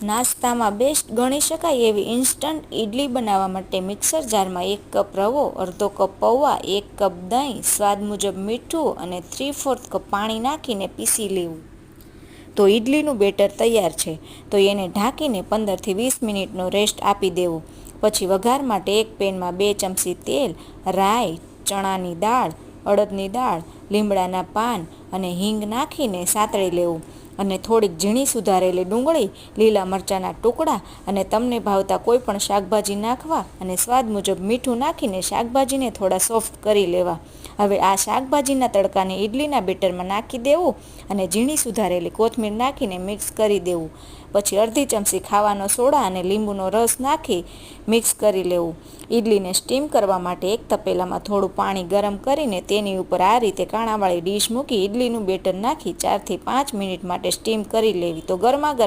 નાસ્તામાં બેસ્ટ ગણી શકાય એવી ઇન્સ્ટન્ટ ઇડલી બનાવવા માટે મિક્સર જારમાં 1 કપ રવો, અડધો કપ પૌવા, 1 કપ દહીં, સ્વાદ મુજબ મીઠું અને 3/4 કપ પાણી નાખીને પીસી લેવું. તો ઇડલીનું બેટર તૈયાર છે. તો એને ઢાંકીને 15થી 20 મિનિટનો રેસ્ટ આપી દેવો. પછી વઘાર માટે એક પેનમાં 2 ચમચી તેલ, રાઈ, ચણાની દાળ, અડદની દાળ, લીમડાના પાન અને હિંગ નાખીને સાતળી લેવું અને થોડીક ઝીણી સુધારેલી ડુંગળી, લીલા મરચાંના ટુકડા અને તમને ભાવતા કોઈ પણ શાકભાજી નાખવા અને સ્વાદ મુજબ મીઠું નાખીને શાકભાજીને થોડા સોફ્ટ કરી લેવા. હવે આ શાકભાજીના તડકાને ઇડલીના બેટરમાં નાખી દેવું અને ઝીણી સુધારેલી કોથમીર નાખીને મિક્સ કરી દેવું. પછી અડધી ચમચી ખાવાનો સોડા અને લીંબુનો રસ નાખી મિક્સ કરી લેવું. ઇડલીને સ્ટીમ કરવા માટે એક તપેલામાં થોડું પાણી ગરમ કરીને તેની ઉપર આ રીતે કાણાવાળી ડીશ મૂકી ઇડલીનું બેટર નાખી 4થી 5 મિનિટ માટે સ્ટીમ કરી લેવી. તો ગરમા ગરમ